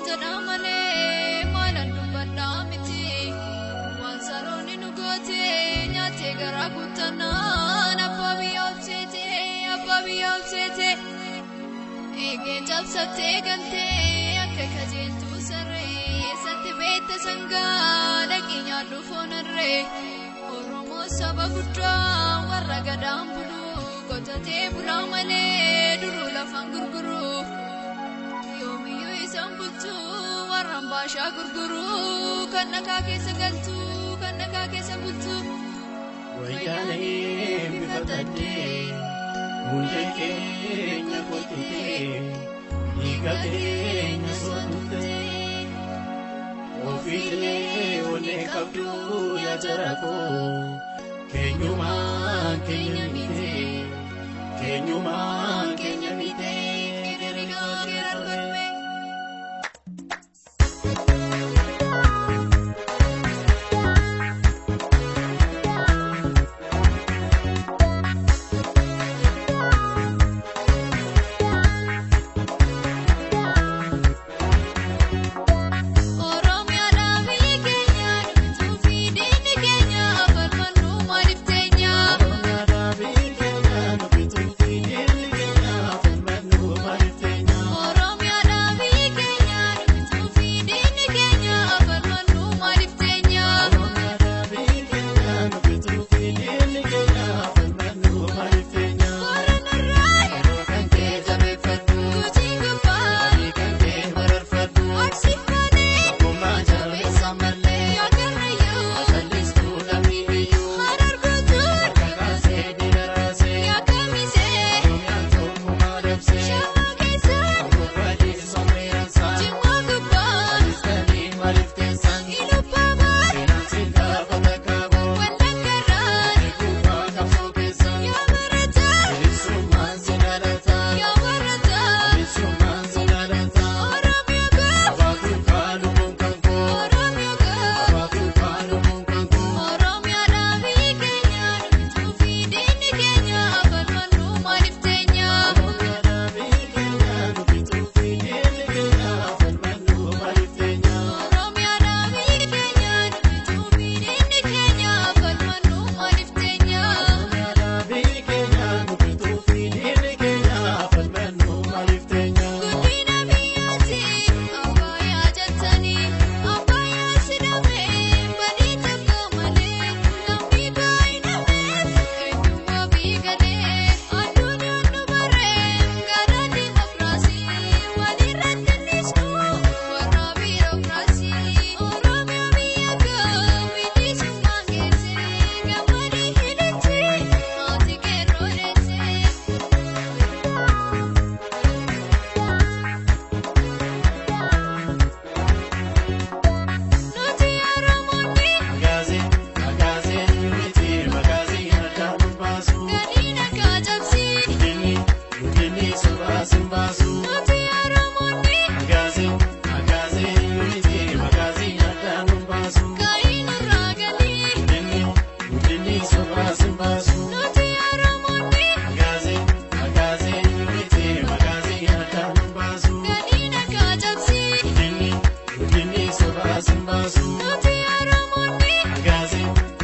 tadamale malan dubadda miti wan saroni nugote nyate garakutana ababi obsete ege jalsate galte akka kajeltu sarre satti bete sanga daginya dufonare oromo sabagudda warra gadam bulu kotate bulamale duru lafan gurguru yomiyo isambultu warambasha gurguru kannaka kesa galtu kannaka kesa bultu wayane bifatati mundeke nyakotite igate nyasotute ofile one kabdu ya jarako kenyuma kenyamite deriga gerarbe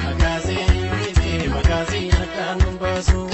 Agaze, unity, magazi, akanumbasu.